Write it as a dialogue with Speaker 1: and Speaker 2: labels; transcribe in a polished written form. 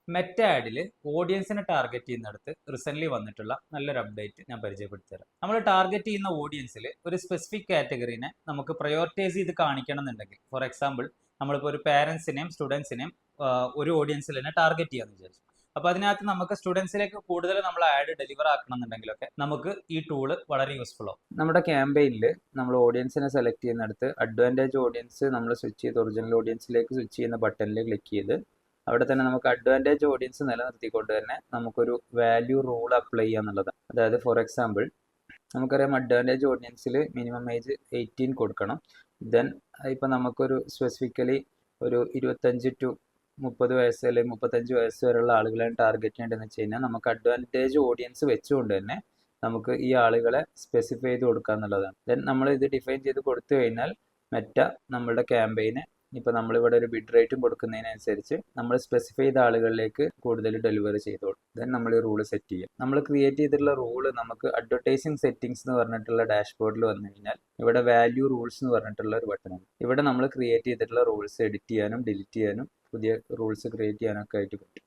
Speaker 1: Meta ആഡിൽ ഓഡിയൻസിനെ target ചെയ്യുന്നിടത്ത് recent വന്നിട്ടുള്ള നല്ലൊരു അപ്ഡേറ്റ് ഞാൻ പരിചയപ്പെടുത്തി തരാം. നമ്മൾ ടാർഗറ്റ് ചെയ്യുന്ന ഓഡിയൻസിൽ ഒരു സ്പെസിഫിക് കാറ്റഗറിനെ നമുക്ക് പ്രയോറിറ്റൈസ് ചെയ്ത് കാണിക്കണം എന്നുണ്ടെങ്കിൽ, ഫോർ എക്സാമ്പിൾ നമ്മളിപ്പോൾ ഒരു പാരൻസിനെയും സ്റ്റുഡൻസിനെയും ഒരു ഓഡിയൻസിൽ തന്നെ ടാർഗറ്റ് ചെയ്യാന്ന് വിചാരിച്ചു. അപ്പോൾ അതിനകത്ത് നമുക്ക് സ്റ്റുഡൻസിലേക്ക് കൂടുതൽ നമ്മൾ ആഡ് ഡെലിവർ ആക്കണം എന്നുണ്ടെങ്കിലൊക്കെ നമുക്ക് ഈ ടൂള് വളരെ യൂസ്ഫുൾ ആവും. നമ്മുടെ ക്യാമ്പയിനിൽ നമ്മൾ ഓഡിയൻസിനെ സെലക്ട് ചെയ്യുന്നിടത്ത് അഡ്വാൻറ്റേജ് ഓഡിയൻസ് നമ്മൾ സ്വിച്ച് ചെയ്ത് ഒറിജിനൽ ഓഡിയൻസിലേക്ക് സ്വിച്ച് ചെയ്യുന്ന ബട്ടണിൽ ക്ലിക്ക് ചെയ്ത് അവിടെ തന്നെ നമുക്ക് അഡ്വാൻറ്റേജ് ഓഡിയൻസ് നിലനിർത്തിക്കൊണ്ട് തന്നെ നമുക്കൊരു വാല്യൂ റൂൾ അപ്ലൈ ചെയ്യുക എന്നുള്ളതാണ്. അതായത് ഫോർ എക്സാമ്പിൾ നമുക്കറിയാം അഡ്വാൻറ്റേജ് ഓഡിയൻസിൽ മിനിമം ഏജ് 18 കൊടുക്കണം. ദെൻ ഇപ്പം നമുക്കൊരു സ്പെസിഫിക്കലി ഒരു 25 to 30 വയസ്സ് അല്ലെങ്കിൽ 35 വയസ്സ് വരെയുള്ള ആളുകളെയാണ് ടാർഗറ്റ് ചെയ്യേണ്ടതെന്ന് വെച്ച് കഴിഞ്ഞാൽ നമുക്ക് അഡ്വാൻറ്റേജ് ഓഡിയൻസ് വെച്ചുകൊണ്ട് തന്നെ നമുക്ക് ഈ ആളുകളെ സ്പെസിഫൈ ചെയ്ത് കൊടുക്കുക എന്നുള്ളതാണ്. ദെൻ നമ്മൾ ഇത് ഡിഫൈൻ ചെയ്ത് കൊടുത്തു കഴിഞ്ഞാൽ മെറ്റ നമ്മളുടെ ക്യാമ്പയിന് ഇപ്പോൾ നമ്മളിവിടെ ഒരു ബിഡ് റേറ്റും കൊടുക്കുന്നതിനനുസരിച്ച് നമ്മൾ സ്പെസിഫൈ ചെയ്ത ആളുകളിലേക്ക് കൂടുതൽ ഡെലിവറി ചെയ്തോളും. ദെൻ നമ്മൾ ഈ റൂള് സെറ്റ് ചെയ്യും. നമ്മൾ ക്രിയേറ്റ് ചെയ്തിട്ടുള്ള റൂള് നമുക്ക് അഡ്വർടൈസിങ് സെറ്റിംഗ്സ് എന്ന് പറഞ്ഞിട്ടുള്ള ഡാഷ്ബോർഡിൽ വന്നു കഴിഞ്ഞാൽ ഇവിടെ വാല്യൂ റൂൾസ് എന്ന് പറഞ്ഞിട്ടുള്ള ഒരു ബട്ടണുണ്ട്. ഇവിടെ നമ്മൾ ക്രിയേറ്റ് ചെയ്തിട്ടുള്ള റൂൾസ് എഡിറ്റ് ചെയ്യാനും ഡിലീറ്റ് ചെയ്യാനും പുതിയ റൂൾസ് ക്രിയേറ്റ് ചെയ്യാനൊക്കെ ആയിട്ട് പറ്റും.